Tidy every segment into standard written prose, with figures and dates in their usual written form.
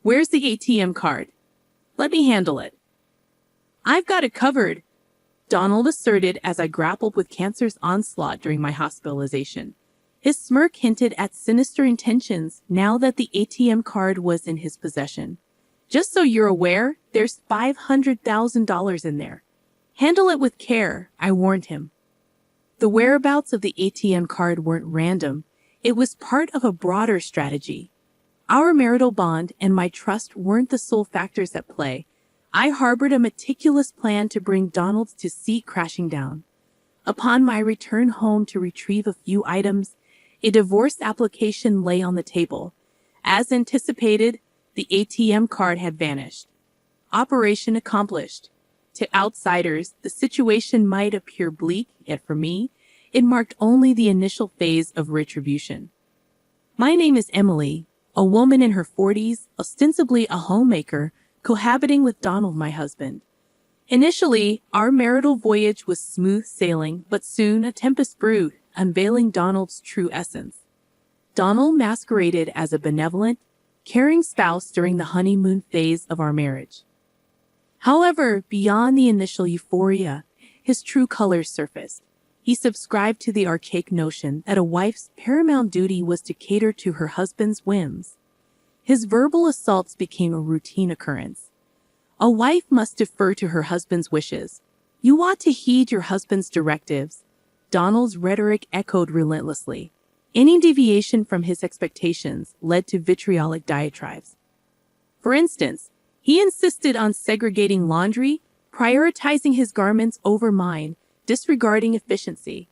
Where's the ATM card? Let me handle it. I've got it covered, Donald asserted as I grappled with cancer's onslaught during my hospitalization. His smirk hinted at sinister intentions now that the ATM card was in his possession. Just so you're aware, there's $500,000 in there. Handle it with care, I warned him. The whereabouts of the ATM card weren't random. It was part of a broader strategy. Our marital bond and my trust weren't the sole factors at play. I harbored a meticulous plan to bring Donald to seat crashing down. Upon my return home to retrieve a few items, a divorce application lay on the table. As anticipated, the ATM card had vanished. Operation accomplished. To outsiders, the situation might appear bleak, yet for me, it marked only the initial phase of retribution. My name is Emily, a woman in her 40s, ostensibly a homemaker, cohabiting with Donald, my husband. Initially, our marital voyage was smooth sailing, but soon a tempest brewed, unveiling Donald's true essence. Donald masqueraded as a benevolent, caring spouse during the honeymoon phase of our marriage. However, beyond the initial euphoria, his true colors surfaced. He subscribed to the archaic notion that a wife's paramount duty was to cater to her husband's whims. His verbal assaults became a routine occurrence. A wife must defer to her husband's wishes. You ought to heed your husband's directives. Donald's rhetoric echoed relentlessly. Any deviation from his expectations led to vitriolic diatribes. For instance, he insisted on segregating laundry, prioritizing his garments over mine, disregarding efficiency.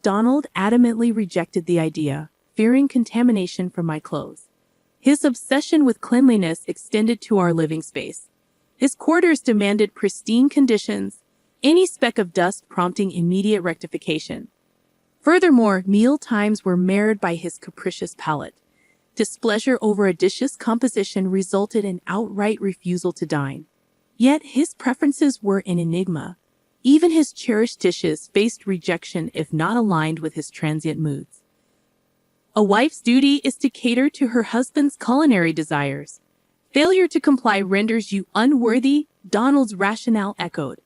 Donald adamantly rejected the idea, fearing contamination from my clothes. His obsession with cleanliness extended to our living space. His quarters demanded pristine conditions, any speck of dust prompting immediate rectification. Furthermore, meal times were marred by his capricious palate. Displeasure over a dish's composition resulted in outright refusal to dine. Yet his preferences were an enigma. Even his cherished dishes faced rejection if not aligned with his transient moods. A wife's duty is to cater to her husband's culinary desires. Failure to comply renders you unworthy, Donald's rationale echoed.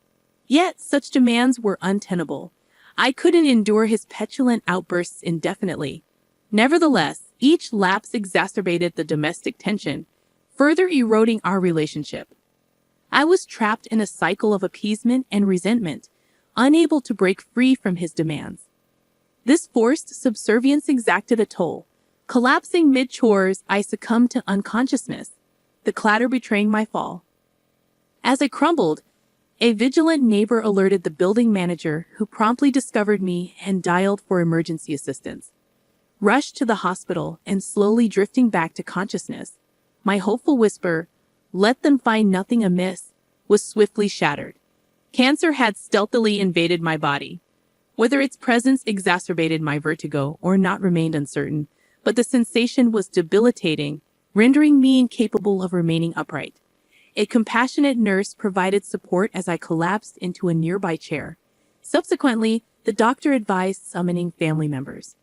Yet such demands were untenable. I couldn't endure his petulant outbursts indefinitely. Nevertheless, each lapse exacerbated the domestic tension, further eroding our relationship. I was trapped in a cycle of appeasement and resentment, unable to break free from his demands. This forced subservience exacted a toll. Collapsing mid-chores, I succumbed to unconsciousness, the clatter betraying my fall. As I crumbled, a vigilant neighbor alerted the building manager, who promptly discovered me and dialed for emergency assistance. Rushed to the hospital and slowly drifting back to consciousness, my hopeful whisper, "Let them find nothing amiss," was swiftly shattered. Cancer had stealthily invaded my body. Whether its presence exacerbated my vertigo or not remained uncertain, but the sensation was debilitating, rendering me incapable of remaining upright. A compassionate nurse provided support as I collapsed into a nearby chair. Subsequently, the doctor advised summoning family members.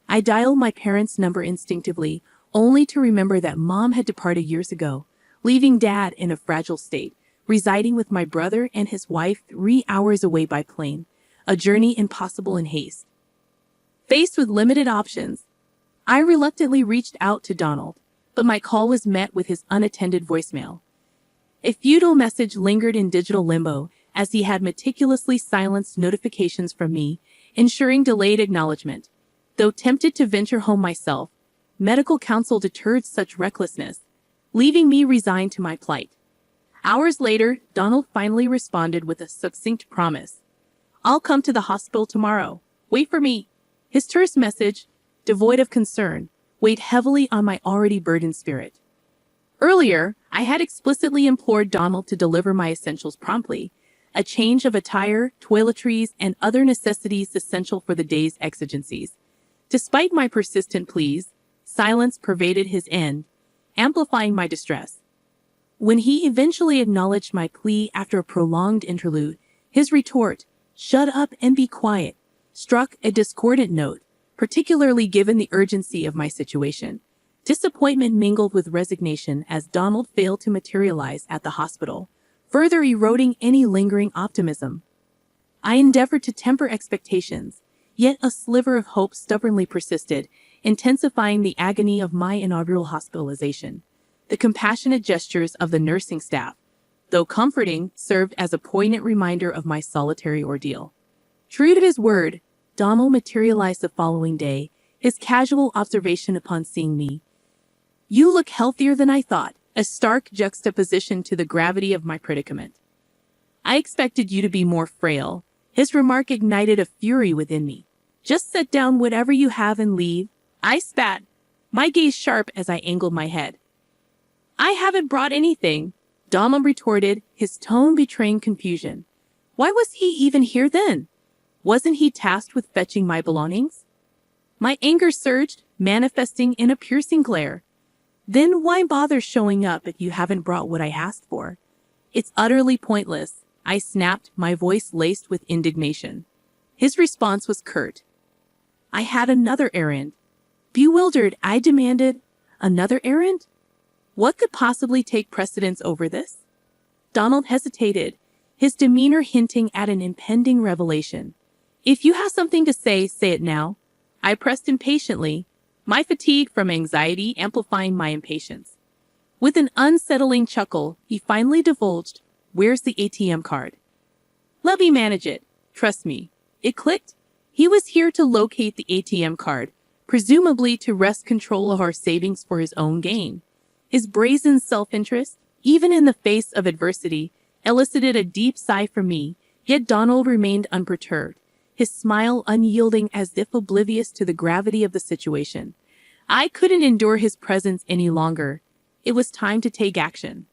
I dialed my parents' number instinctively, only to remember that Mom had departed years ago, leaving Dad in a fragile state, residing with my brother and his wife 3 hours away by plane, a journey impossible in haste. Faced with limited options, I reluctantly reached out to Donald, but my call was met with his unattended voicemail. A futile message lingered in digital limbo as he had meticulously silenced notifications from me, ensuring delayed acknowledgement. Though tempted to venture home myself, medical counsel deterred such recklessness, leaving me resigned to my plight. Hours later, Donald finally responded with a succinct promise. "I'll come to the hospital tomorrow. Wait for me." His terse message, devoid of concern, weighed heavily on my already burdened spirit. Earlier, I had explicitly implored Donald to deliver my essentials promptly, a change of attire, toiletries, and other necessities essential for the day's exigencies. Despite my persistent pleas, silence pervaded his end, amplifying my distress. When he eventually acknowledged my plea after a prolonged interlude, his retort, "Shut up and be quiet," struck a discordant note, particularly given the urgency of my situation. Disappointment mingled with resignation as Donald failed to materialize at the hospital, further eroding any lingering optimism. I endeavored to temper expectations, yet a sliver of hope stubbornly persisted, intensifying the agony of my inaugural hospitalization. The compassionate gestures of the nursing staff, though comforting, served as a poignant reminder of my solitary ordeal. True to his word, Donald materialized the following day, his casual observation upon seeing me. "You look healthier than I thought," a stark juxtaposition to the gravity of my predicament. "I expected you to be more frail." His remark ignited a fury within me. "Just set down whatever you have and leave," I spat, my gaze sharp as I angled my head. "I haven't brought anything," Donald retorted, his tone betraying confusion. Why was he even here then? Wasn't he tasked with fetching my belongings? My anger surged, manifesting in a piercing glare. "Then why bother showing up if you haven't brought what I asked for?" "It's utterly pointless," I snapped, my voice laced with indignation. His response was curt. "I had another errand." Bewildered, I demanded, "Another errand? What could possibly take precedence over this?" Donald hesitated, his demeanor hinting at an impending revelation. "If you have something to say it now," I pressed impatiently, my fatigue from anxiety amplifying my impatience. With an unsettling chuckle, he finally divulged, "Where's the ATM card?" "Let me manage it. Trust me." It clicked. He was here to locate the ATM card, presumably to wrest control of our savings for his own gain. His brazen self-interest, even in the face of adversity, elicited a deep sigh from me, yet Donald remained unperturbed, his smile unyielding as if oblivious to the gravity of the situation. I couldn't endure his presence any longer. It was time to take action.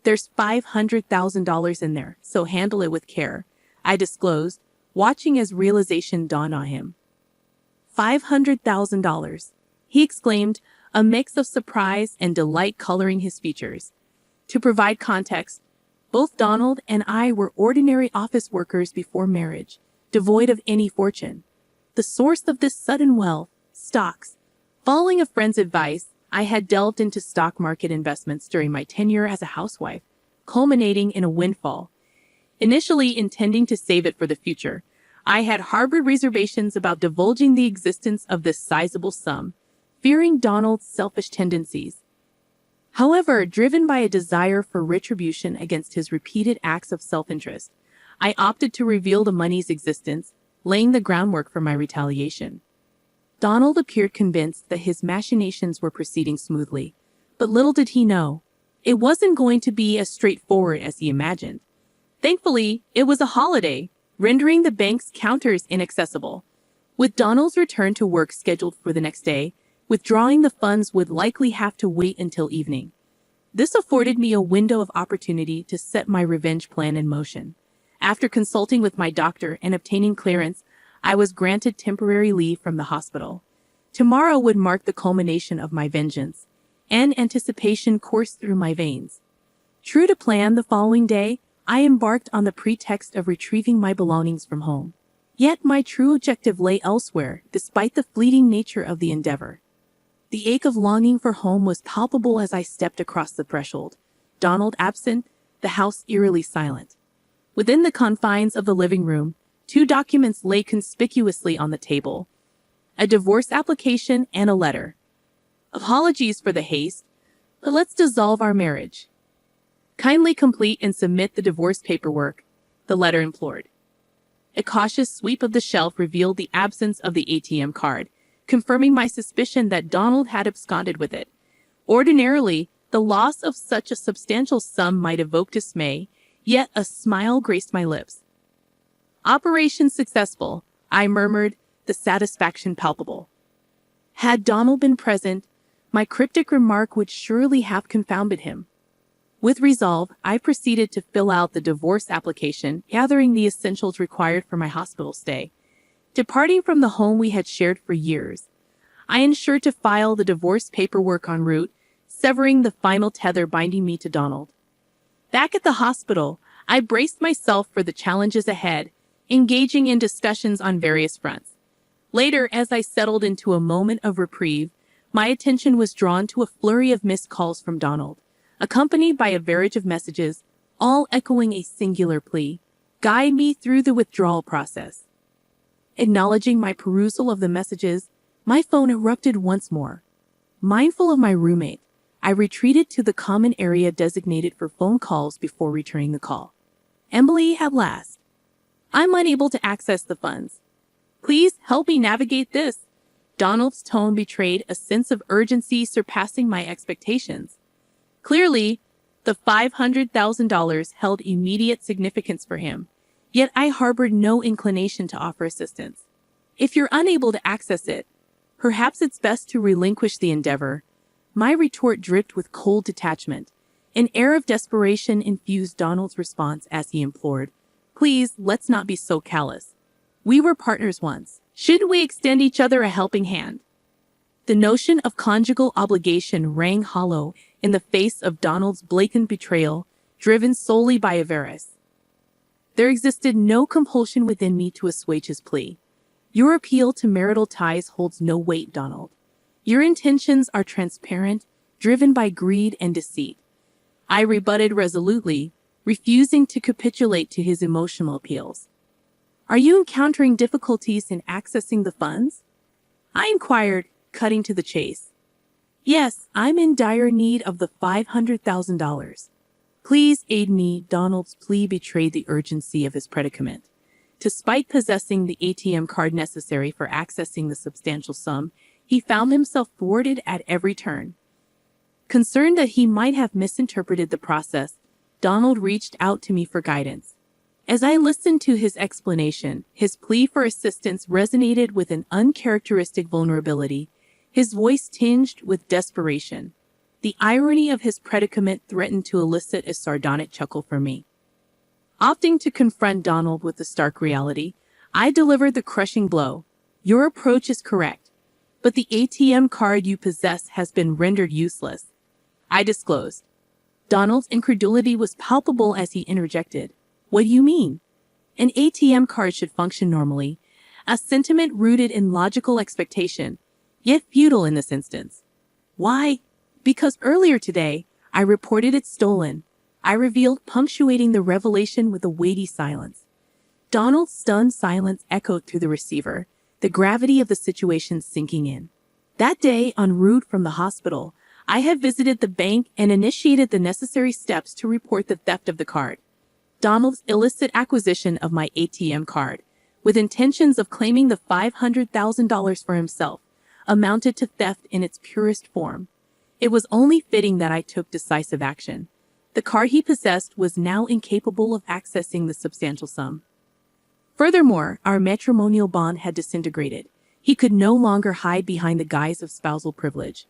"There's $500,000 in there, so handle it with care," I disclosed, watching as realization dawned on him. $500,000, he exclaimed, a mix of surprise and delight coloring his features. To provide context, both Donald and I were ordinary office workers before marriage, devoid of any fortune. The source of this sudden wealth, stocks. Following a friend's advice, I had delved into stock market investments during my tenure as a housewife, culminating in a windfall. Initially intending to save it for the future, I had harbored reservations about divulging the existence of this sizable sum, fearing Donald's selfish tendencies. However, driven by a desire for retribution against his repeated acts of self-interest, I opted to reveal the money's existence, laying the groundwork for my retaliation. Donald appeared convinced that his machinations were proceeding smoothly, but little did he know, it wasn't going to be as straightforward as he imagined. Thankfully, it was a holiday, rendering the bank's counters inaccessible. With Donald's return to work scheduled for the next day, withdrawing the funds would likely have to wait until evening. This afforded me a window of opportunity to set my revenge plan in motion. After consulting with my doctor and obtaining clearance, I was granted temporary leave from the hospital. Tomorrow would mark the culmination of my vengeance, and anticipation coursed through my veins. True to plan, the following day, I embarked on the pretext of retrieving my belongings from home. Yet my true objective lay elsewhere, despite the fleeting nature of the endeavor. The ache of longing for home was palpable as I stepped across the threshold. Donald absent, the house eerily silent. Within the confines of the living room, 2 documents lay conspicuously on the table: a divorce application and a letter. "Apologies for the haste, but let's dissolve our marriage. Kindly complete and submit the divorce paperwork," the letter implored. A cautious sweep of the shelf revealed the absence of the ATM card, confirming my suspicion that Donald had absconded with it. Ordinarily, the loss of such a substantial sum might evoke dismay, yet a smile graced my lips. "Operation successful," I murmured, the satisfaction palpable. Had Donald been present, my cryptic remark would surely have confounded him. With resolve, I proceeded to fill out the divorce application, gathering the essentials required for my hospital stay. Departing from the home we had shared for years, I ensured to file the divorce paperwork en route, severing the final tether binding me to Donald. Back at the hospital, I braced myself for the challenges ahead, engaging in discussions on various fronts. Later, as I settled into a moment of reprieve, my attention was drawn to a flurry of missed calls from Donald, accompanied by a barrage of messages, all echoing a singular plea: guide me through the withdrawal process. Acknowledging my perusal of the messages, my phone erupted once more. Mindful of my roommate, I retreated to the common area designated for phone calls before returning the call. Emily, at last. I'm unable to access the funds. Please help me navigate this. Donald's tone betrayed a sense of urgency surpassing my expectations. Clearly, the $500,000 held immediate significance for him, yet I harbored no inclination to offer assistance. If you're unable to access it, perhaps it's best to relinquish the endeavor. My retort dripped with cold detachment. An air of desperation infused Donald's response as he implored, "Please, let's not be so callous. We were partners once. Shouldn't we extend each other a helping hand?" The notion of conjugal obligation rang hollow in the face of Donald's blatant betrayal, driven solely by avarice. There existed no compulsion within me to assuage his plea. Your appeal to marital ties holds no weight, Donald. Your intentions are transparent, driven by greed and deceit. I rebutted resolutely, refusing to capitulate to his emotional appeals. Are you encountering difficulties in accessing the funds? I inquired, cutting to the chase. Yes, I'm in dire need of the $500,000. Please aid me. Donald's plea betrayed the urgency of his predicament. Despite possessing the ATM card necessary for accessing the substantial sum, he found himself thwarted at every turn. Concerned that he might have misinterpreted the process, Donald reached out to me for guidance. As I listened to his explanation, his plea for assistance resonated with an uncharacteristic vulnerability, his voice tinged with desperation. The irony of his predicament threatened to elicit a sardonic chuckle from me. Opting to confront Donald with the stark reality, I delivered the crushing blow. Your approach is correct, but the ATM card you possess has been rendered useless. I disclosed. Donald's incredulity was palpable as he interjected. What do you mean? An ATM card should function normally, a sentiment rooted in logical expectation, yet futile in this instance. Why? Because earlier today, I reported it stolen. I revealed, punctuating the revelation with a weighty silence. Donald's stunned silence echoed through the receiver, the gravity of the situation sinking in. That day, en route from the hospital, I had visited the bank and initiated the necessary steps to report the theft of the card. Donald's illicit acquisition of my ATM card, with intentions of claiming the $500,000 for himself, amounted to theft in its purest form. It was only fitting that I took decisive action. The card he possessed was now incapable of accessing the substantial sum. Furthermore, our matrimonial bond had disintegrated. He could no longer hide behind the guise of spousal privilege.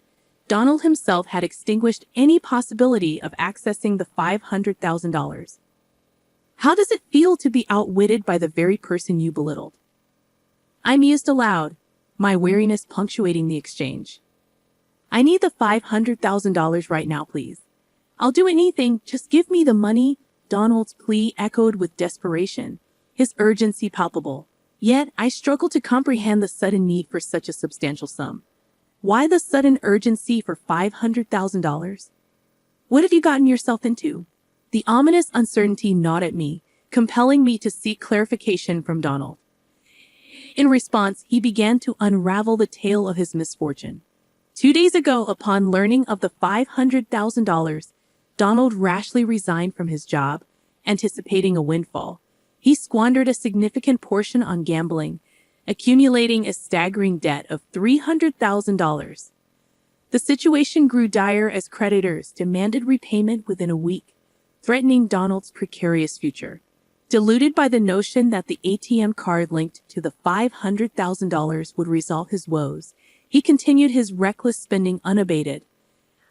Donald himself had extinguished any possibility of accessing the $500,000. How does it feel to be outwitted by the very person you belittled? I mused aloud, my weariness punctuating the exchange. I need the $500,000 right now, please. I'll do anything, just give me the money. Donald's plea echoed with desperation, his urgency palpable. Yet I struggled to comprehend the sudden need for such a substantial sum. Why the sudden urgency for $500,000? What have you gotten yourself into? The ominous uncertainty gnawed at me, compelling me to seek clarification from Donald. In response, he began to unravel the tale of his misfortune. 2 days ago, upon learning of the $500,000, Donald rashly resigned from his job, anticipating a windfall. He squandered a significant portion on gambling, accumulating a staggering debt of $300,000. The situation grew dire as creditors demanded repayment within a week, threatening Donald's precarious future. Deluded by the notion that the ATM card linked to the $500,000 would resolve his woes, he continued his reckless spending unabated.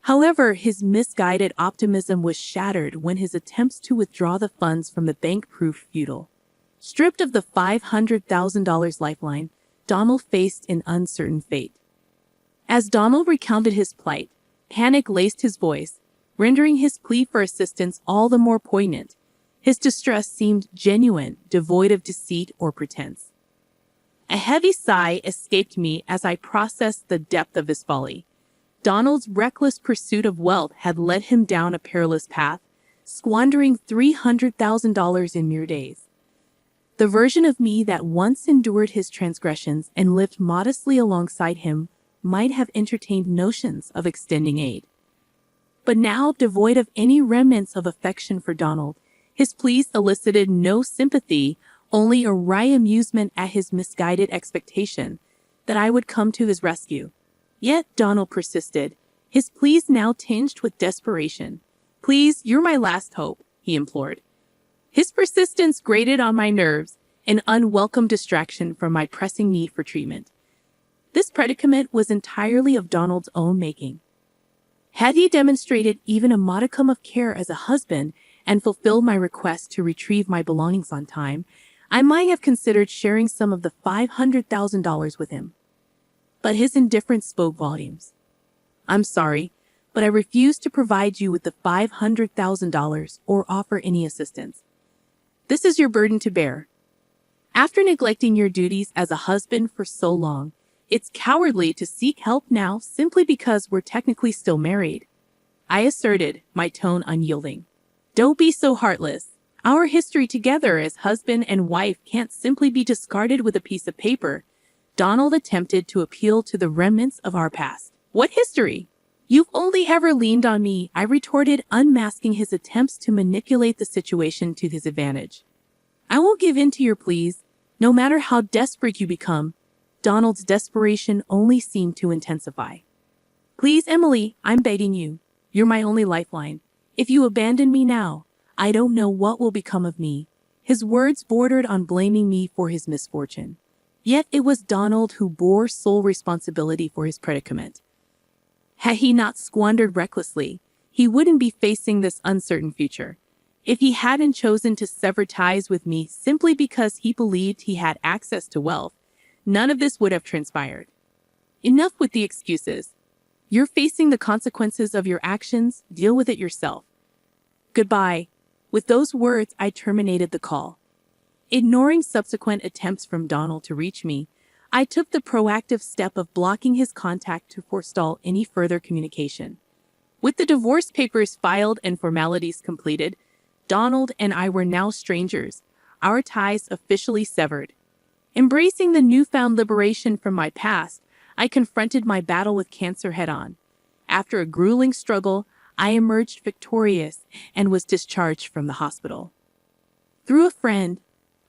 However, his misguided optimism was shattered when his attempts to withdraw the funds from the bank proved futile. Stripped of the $500,000 lifeline, Donald faced an uncertain fate. As Donald recounted his plight, panic laced his voice, rendering his plea for assistance all the more poignant. His distress seemed genuine, devoid of deceit or pretense. A heavy sigh escaped me as I processed the depth of his folly. Donald's reckless pursuit of wealth had led him down a perilous path, squandering $300,000 in mere days. The version of me that once endured his transgressions and lived modestly alongside him might have entertained notions of extending aid. But now, devoid of any remnants of affection for Donald, his pleas elicited no sympathy, only a wry amusement at his misguided expectation that I would come to his rescue. Yet Donald persisted, his pleas now tinged with desperation. "Please, you're my last hope," he implored. His persistence grated on my nerves, an unwelcome distraction from my pressing need for treatment. This predicament was entirely of Donald's own making. Had he demonstrated even a modicum of care as a husband and fulfilled my request to retrieve my belongings on time, I might have considered sharing some of the $500,000 with him. But his indifference spoke volumes. "I'm sorry, but I refuse to provide you with the $500,000 or offer any assistance. This is your burden to bear. After neglecting your duties as a husband for so long, it's cowardly to seek help now simply because we're technically still married," I asserted, my tone unyielding. "Don't be so heartless. Our history together as husband and wife can't simply be discarded with a piece of paper." Donald attempted to appeal to the remnants of our past. "What history? You've only ever leaned on me," I retorted, unmasking his attempts to manipulate the situation to his advantage. "I won't give in to your pleas, no matter how desperate you become." Donald's desperation only seemed to intensify. "Please, Emily, I'm begging you. You're my only lifeline. If you abandon me now, I don't know what will become of me." His words bordered on blaming me for his misfortune. Yet it was Donald who bore sole responsibility for his predicament. Had he not squandered recklessly, he wouldn't be facing this uncertain future. If he hadn't chosen to sever ties with me simply because he believed he had access to wealth, none of this would have transpired. Enough with the excuses. You're facing the consequences of your actions. Deal with it yourself. Goodbye. With those words, I terminated the call. Ignoring subsequent attempts from Donald to reach me, I took the proactive step of blocking his contact to forestall any further communication. With the divorce papers filed and formalities completed, Donald and I were now strangers, our ties officially severed. Embracing the newfound liberation from my past, I confronted my battle with cancer head-on. After a grueling struggle, I emerged victorious and was discharged from the hospital. Through a friend,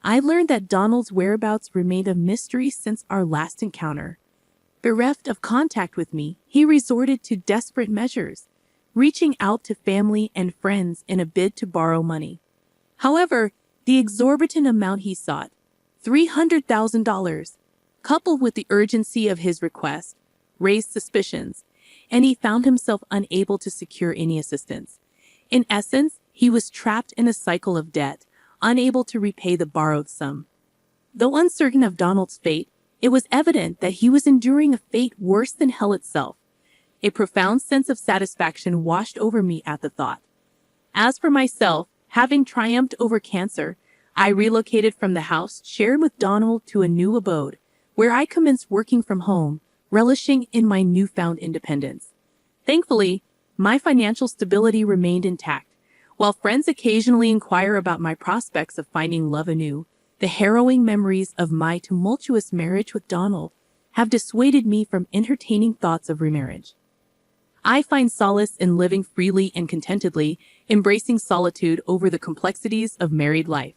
I learned that Donald's whereabouts remained a mystery since our last encounter. Bereft of contact with me, he resorted to desperate measures, reaching out to family and friends in a bid to borrow money. However, the exorbitant amount he sought, $300,000, coupled with the urgency of his request, raised suspicions, and he found himself unable to secure any assistance. In essence, he was trapped in a cycle of debt, unable to repay the borrowed sum. Though uncertain of Donald's fate, it was evident that he was enduring a fate worse than hell itself. A profound sense of satisfaction washed over me at the thought. As for myself, having triumphed over cancer, I relocated from the house shared with Donald to a new abode, where I commenced working from home, relishing in my newfound independence. Thankfully, my financial stability remained intact. While friends occasionally inquire about my prospects of finding love anew, the harrowing memories of my tumultuous marriage with Donald have dissuaded me from entertaining thoughts of remarriage. I find solace in living freely and contentedly, embracing solitude over the complexities of married life.